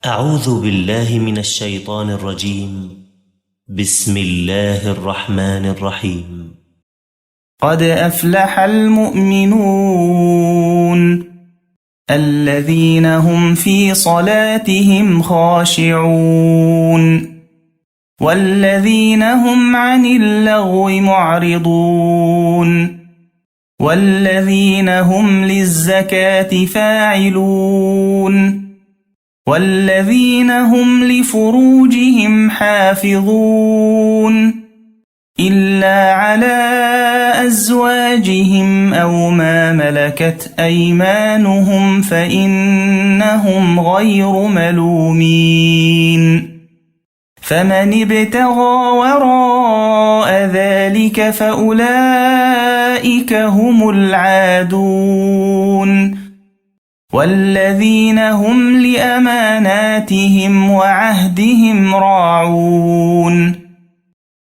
أعوذ بالله من الشيطان الرجيم. بسم الله الرحمن الرحيم. قد أفلح المؤمنون الذين هم في صلاتهم خاشعون والذين هم عن اللغو معرضون والذين هم للزكاة فاعلون والذين هم لفروجهم حافظون إلا على أزواجهم أو ما ملكت أيمانهم فإنهم غير ملومين فمن ابتغى وراء ذلك فأولئك هم العادون والذين هم لأماناتهم وعهدهم راعون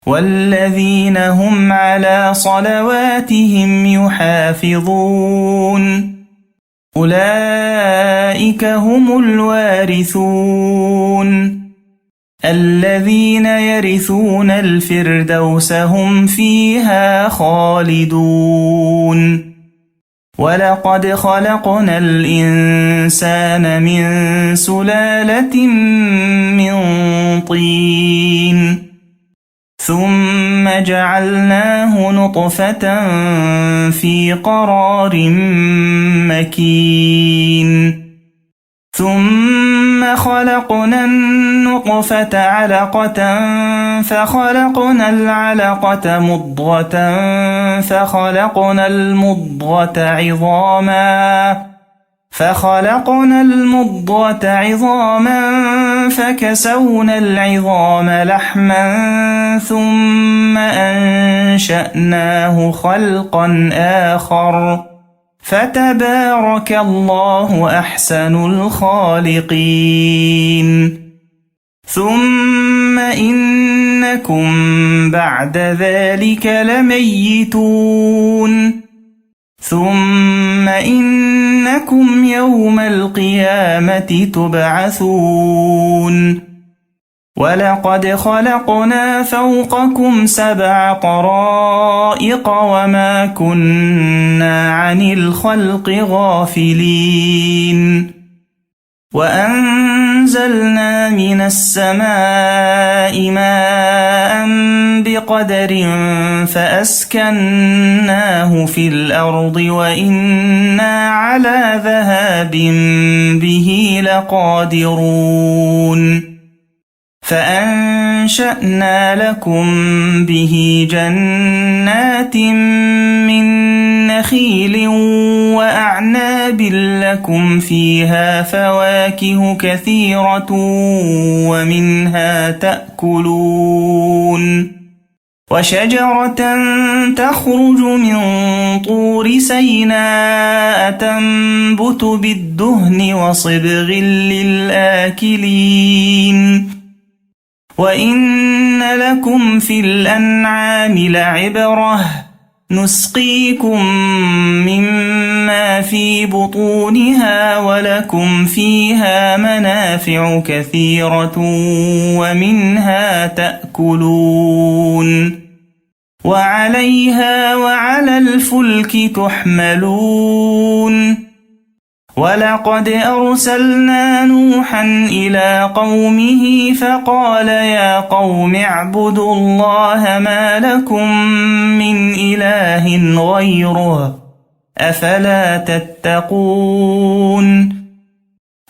والذين هم على صلواتهم يحافظون أولئك هم الوارثون الذين يرثون الفردوس هم فيها خالدون ولقد خلقنا الإنسان من سلالة من طين ثم جعلناه نطفة في قرار مكين ثم خلقنا النطفة علقة فخلقنا العلقة مضغة فخلقنا المضغة عظاما فكسونا العظام لحما ثم أنشأناه خلقا آخر فتبارك الله أحسن الخالقين ثم إنكم بعد ذلك لميتون ثم إنكم يوم القيامة تبعثون ولقد خلقنا فوقكم 7 طرائق وما كنا عن الخلق غافلين وأنزلنا من السماء ماء بقدر فأسكناه في الأرض وإنا على ذهاب به لقادرون فأنشأنا لكم به جنات من نخيل وأعناب لكم فيها فواكه كثيرة ومنها تأكلون وشجرة تخرج من طور سيناء تنبت بالدهن وصبغ للآكلين وإن لكم في الأنعام لعبرة نسقيكم مما في بطونها ولكم فيها منافع كثيرة ومنها تأكلون وعليها وعلى الفلك تحملون ولقد أرسلنا نوحا إلى قومه فقال يا قوم اعبدوا الله ما لكم من إله غيره أفلا تتقون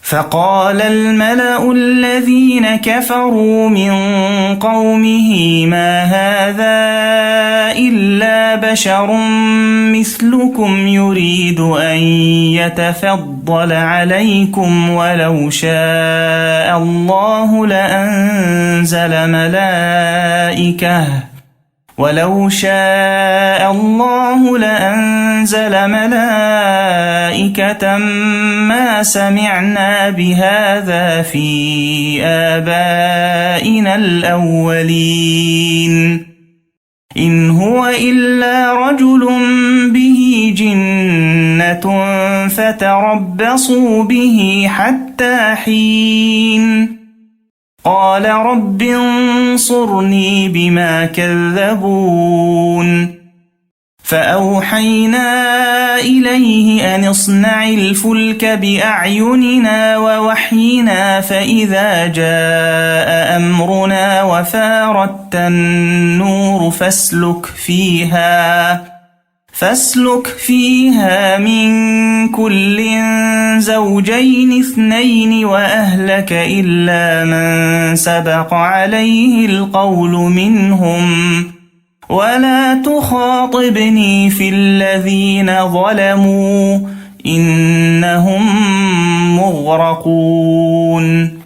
فقال الملأ الذين كفروا من قومه ما هذا إلا بشر مثلكم يريد أن يتفضل عليكم ولو شاء الله لأنزل ملائكة ما سمعنا بهذا في آبائنا الأولين إن هو إلا رجل به جنة فتربصوا به حتى حين قال رب انصرني بما كذبون فأوحينا إليه أن اصنع الفلك بأعيننا ووحينا فإذا جاء أمرنا وفاردت النور فاسلك فيها من كل زوجين اثنين وأهلك إلا من سبق عليه القول منهم ولا تخاطبني في الذين ظلموا إنهم مغرقون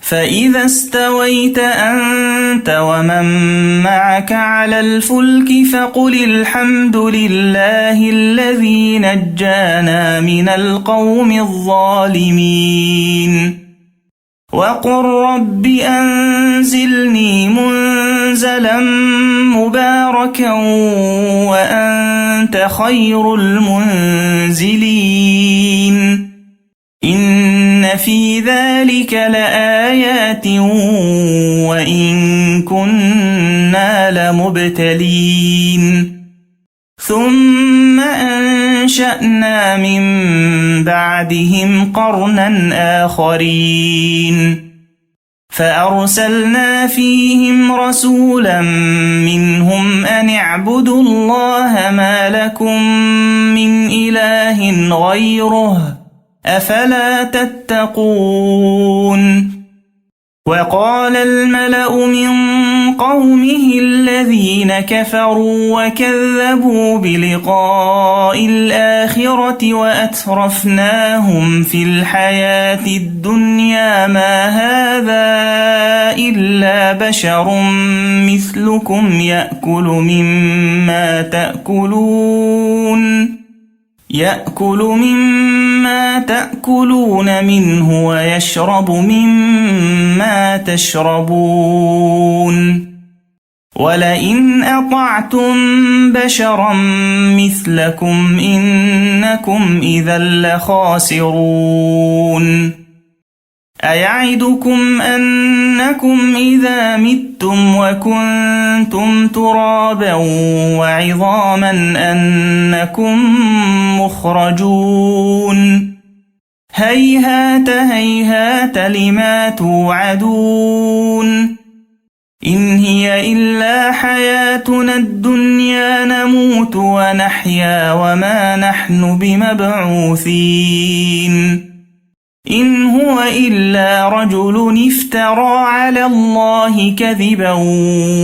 فإذا استويت أنت ومن معك على الفلك فقل الحمد لله الذي نجانا من القوم الظالمين وقل رب أنزلني منزلا مباركا وأنت خير المنزلين إن في ذلك لآيات وإن كنا لمبتلين ثم أنشأنا من بعدهم قرنا آخرين فأرسلنا فيهم رسولا منهم أن اعبدوا الله ما لكم من إله غيره أفلا تتقون وقال الملأ من قومه الذين كفروا وكذبوا بلقاء الآخرة وأترفناهم في الحياة الدنيا ما هذا إلا بشر مثلكم يأكل مما تأكلون منه ويشرب مما تشربون ولئن أطعتم بشرا مثلكم إنكم إذا لخاسرون أيعدكم أنكم إذا متم وكنتم ترابا وعظاما أنكم مخرجون هيهات هيهات لما توعدون إن هي إلا حياتنا الدنيا نموت ونحيا وما نحن بمبعوثين إن هو إلا رجل افترى على الله كذبا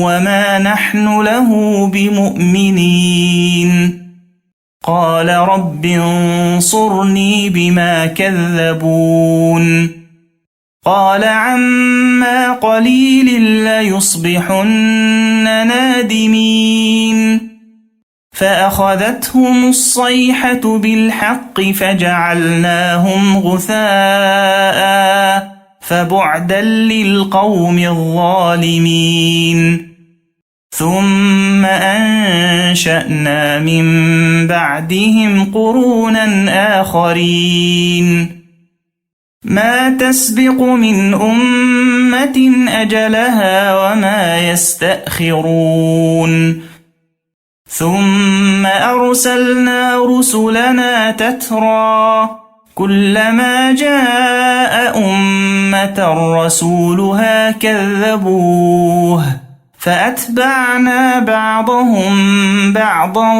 وما نحن له بمؤمنين قال رب انصرني بما كذبون قال عما قليل ليصبحن نادمين فأخذتهم الصيحة بالحق فجعلناهم غثاء فبعدا للقوم الظالمين ثم أنشأنا من بعدهم قرونا آخرين ما تسبق من أمة أجلها وما يستأخرون ثم أرسلنا رسلنا تترى كلما جاء أمة رسولها كذبوه فأتبعنا بعضهم بعضا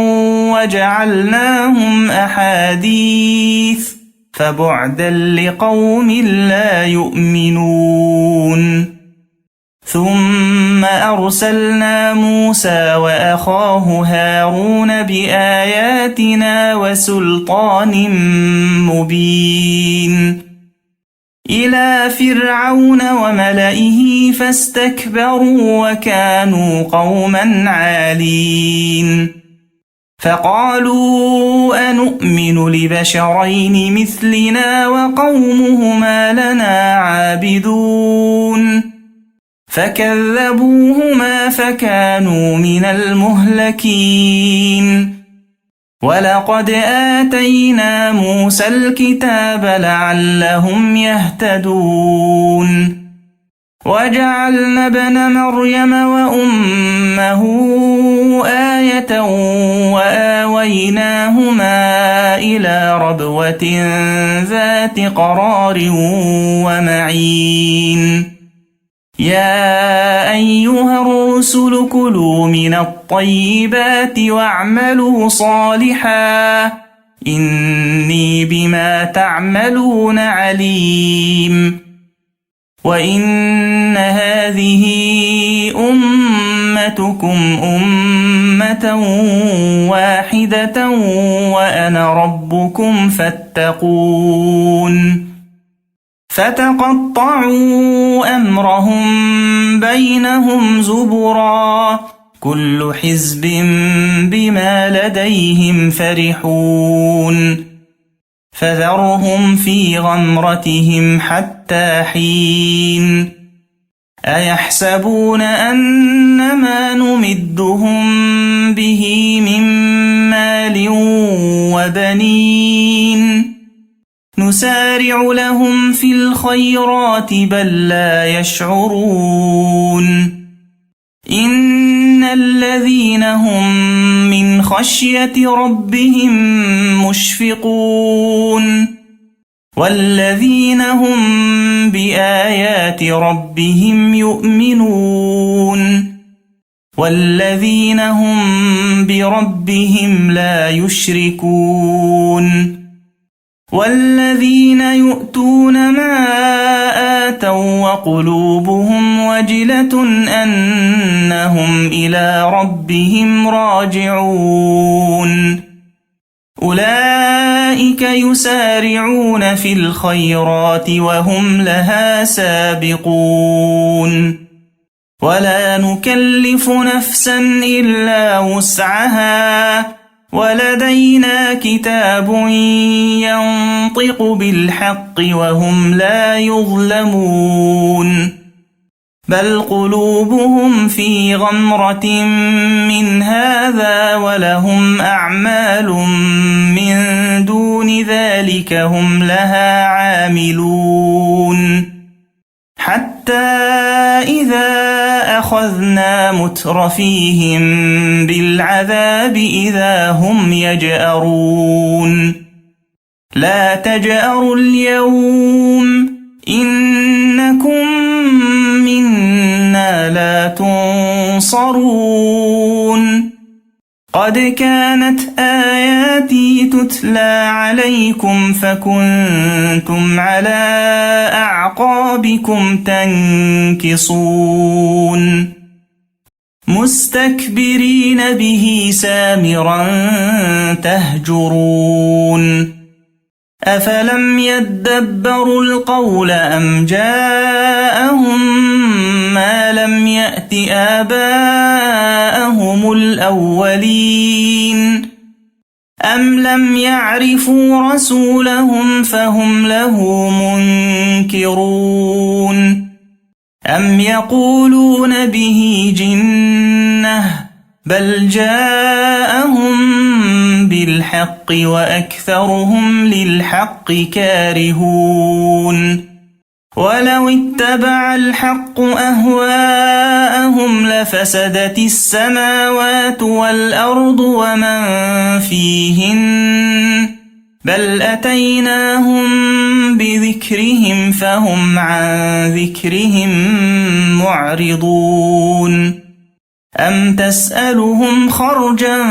وجعلناهم أحاديث فبعدا لقوم لا يؤمنون ثم أرسلنا موسى وأخاه هارون بآياتنا وسلطان مبين إلى فرعون وملئه فاستكبروا وكانوا قوما عالين فقالوا أنؤمن لبشرين مثلنا وقومهما لنا عابدون فكذبوهما فكانوا من المهلكين ولقد آتينا موسى الكتاب لعلهم يهتدون وجعلنا ابن مريم وأمه آية وآويناهما إلى ربوة ذات قرار ومعين يا أيها الرسل كلوا من الطيبات واعملوا صالحا إني بما تعملون عليم وإن هذه أمتكم أمة واحدة وأنا ربكم فاتقون فتقطعوا أمرهم بينهم زبرا كل حزب بما لديهم فرحون فذرهم في غمرتهم حتى حين أيحسبون أنما نمدهم به من مال وبنين نسارع لهم في الخيرات بل لا يشعرون إن الذين هم من خشية ربهم مشفقون والذين هم بآيات ربهم يؤمنون والذين هم بربهم لا يشركون والذين يؤتون ما آتوا وقلوبهم وجلة أنهم إلى ربهم راجعون أولئك يسارعون في الخيرات وهم لها سابقون ولا نكلف نفسا إلا وسعها ولدينا كتاب ينطق بالحق وهم لا يظلمون بل قلوبهم في غمرة من هذا ولهم أعمال من دون ذلك هم لها عاملون حتى إذا أخذنا مترفيهم بالعذاب إذا هم يجأرون لا تجأروا اليوم إنكم منا لا تنصرون قد كانت آياتي تتلى عليكم فكنتم على أعقابكم تنكصون مستكبرين به سامرا تهجرون أفلم يدبروا القول أم جاءهم ما لم يأت آباءهم الأولين أم لم يعرفوا رسولهم فهم له منكرون أم يقولون به جنة بل جاءهم بالحق وأكثرهم للحق كارهون ولو اتبع الحق أهواءهم لفسدت السماوات والأرض ومن فيهن بل أتيناهم بذكرهم فهم عن ذكرهم معرضون أم تسألهم خرجا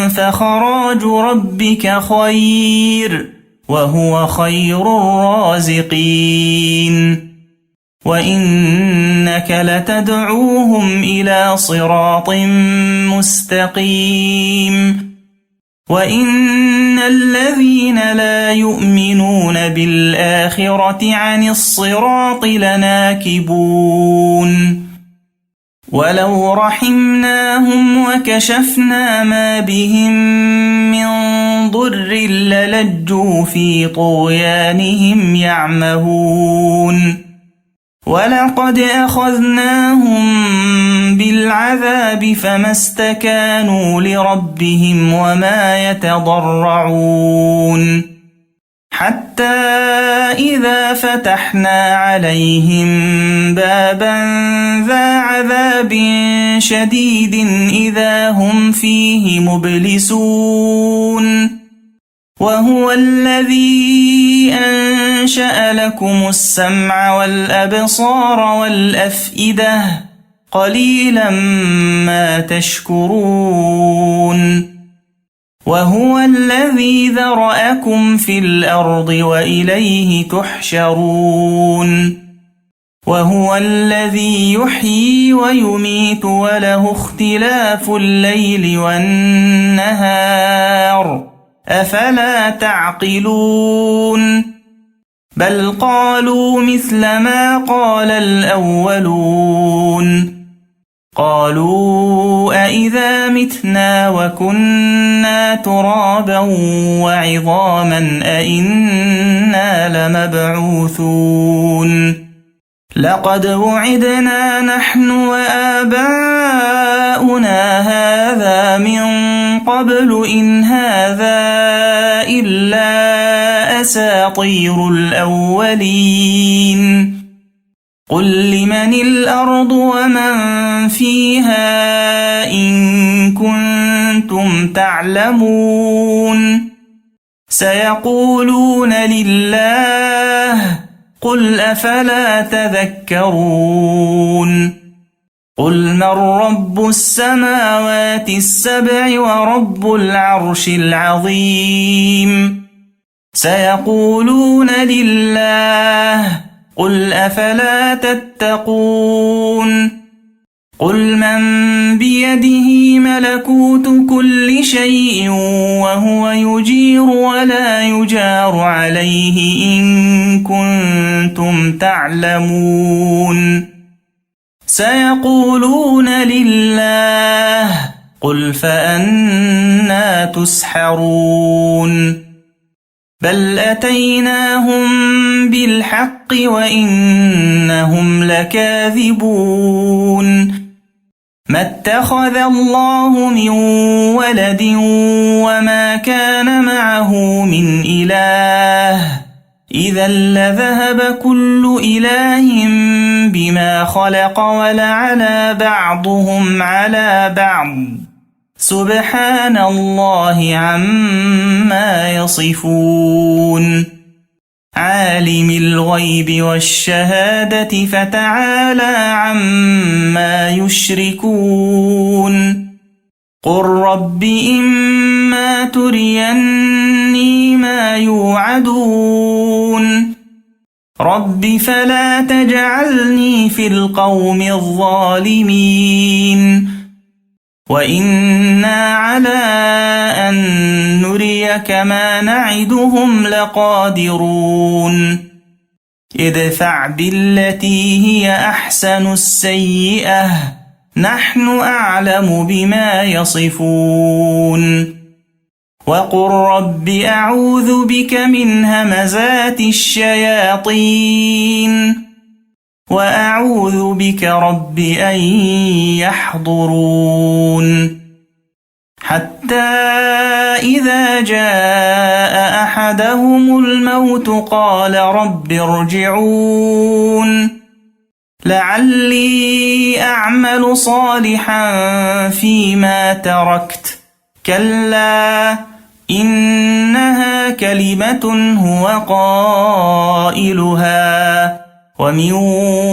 فخراج ربك خير وهو خير الرازقين وإنك لتدعوهم إلى صراط مستقيم وإن الذين لا يؤمنون بالآخرة عن الصراط لناكبون ولو رحمناهم وكشفنا ما بهم من ضر للجوا في طغيانهم يعمهون ولقد أخذناهم بالعذاب فما استكانوا لربهم وما يتضرعون حتى إذا فتحنا عليهم بابا ذا عذاب شديد إذا هم فيه مبلسون وهو الذي أنشأ لكم السمع والأبصار والأفئدة قليلا ما تشكرون وهو الذي ذرأكم في الأرض وإليه تحشرون وهو الذي يحيي ويميت وله اختلاف الليل والنهار أفلا تعقلون بل قالوا مثل ما قال الأولون قالوا أإذا متنا وكنا ترابا وعظاما أإنا لمبعوثون لقد وعدنا نحن وآباؤنا هذا من قبل إن هذا إلا أساطير الأولين قل لمن الأرض ومن فيها إن كنتم تعلمون سيقولون لله قل أفلا تذكرون قل من رب السماوات السبع ورب العرش العظيم سيقولون لله قل أفلا تتقون قل من بيده ملكوت كل شيء وهو يجير ولا يجار عليه إن كنتم تعلمون سيقولون لله قل فأنا تسحرون بل أتيناهم بالحق وإنهم لكاذبون ما اتخذ الله من ولد وما كان معه من إله إذا لذهب كل إله بما خلق ولعلى بعضهم على بعض سبحان الله عما يصفون عالم الغيب والشهادة فتعالى عما يشركون قل رب إما تريني ما يوعدون رب فلا تجعلني في القوم الظالمين وإنا على أن نريك ما نعدهم لقادرون ادفع بالتي هي أحسن السيئة نحن أعلم بما يصفون وقل رب أعوذ بك من همزات الشياطين وأعوذ بك رب أن يحضرون حتى إذا جاء أحدهم الموت قال رب ارجعون لعلي أعمل صالحا فيما تركت كلا إنها كلمة هو قائلها ومن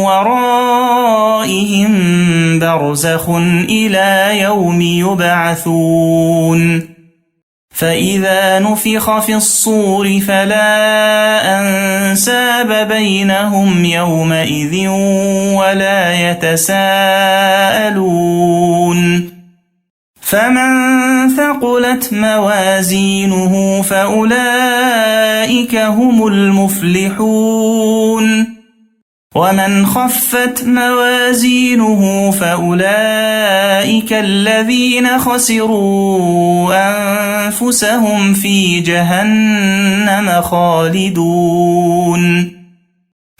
ورائهم برزخ إلى يوم يبعثون فإذا نفخ في الصور فلا أنساب بينهم يومئذ ولا يتساءلون فمن ثقلت موازينه فأولئك هم المفلحون ومن خفت موازينه فأولئك الذين خسروا أنفسهم في جهنم خالدون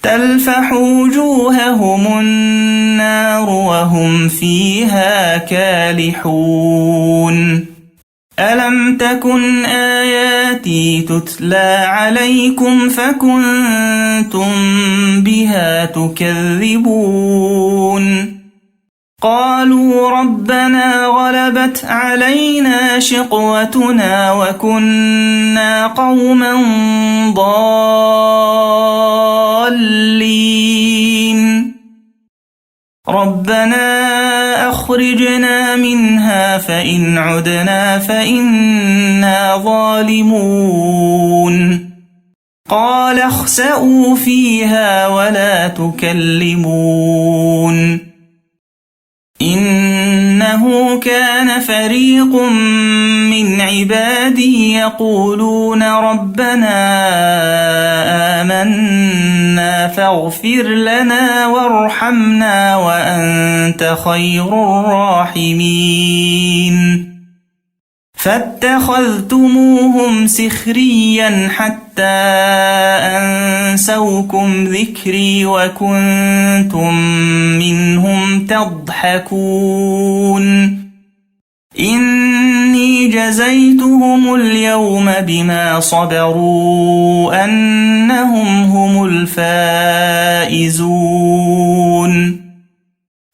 تلفح وجوههم النار وهم فيها كالحون ألم تكن آياتي تتلى عليكم فكنتم بها تكذبون قالوا ربنا غلبت علينا شقوتنا وكنا قوما ضالين ربنا أخرجنا منها فإن عدنا فإنا ظالمون قال اخسئوا فيها ولا تكلمون إنه كان فريق من عبادي يقولون ربنا آمنا فاغفر لنا وارحمنا وأنت خير الراحمين فاتخذتموهم سخريا حتى أنسوكم ذكري وكنتم منهم تضحكون إني جزيتهم اليوم بما صبروا أنهم هم الفائزون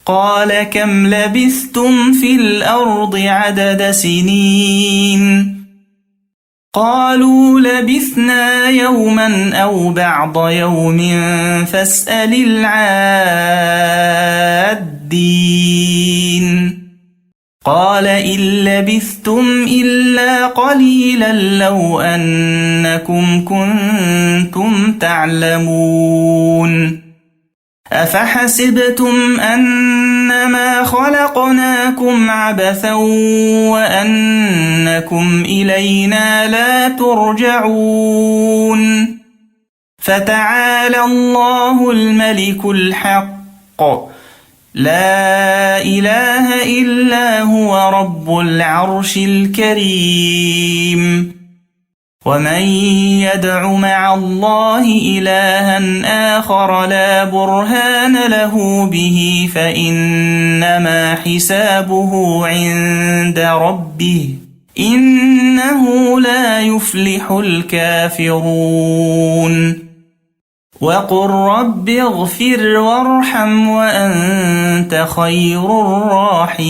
قال كم لبثتم في الأرض عدد سنين قالوا لبثنا يوما أو بعض يوم فاسأل العادين قال إن لبثتم إلا قليلا لو أنكم كنتم تعلمون أفحسبتم أنما خلقناكم عبثا وأنكم إلينا لا ترجعون فتعالى الله الملك الحق لا إله إلا هو رب العرش الكريم ومن يدع مع الله إلها آخر لا برهان له به فإنما حسابه عند ربه إنه لا يفلح الكافرون وقل رب اغفر وارحم وأنت خير الراحمين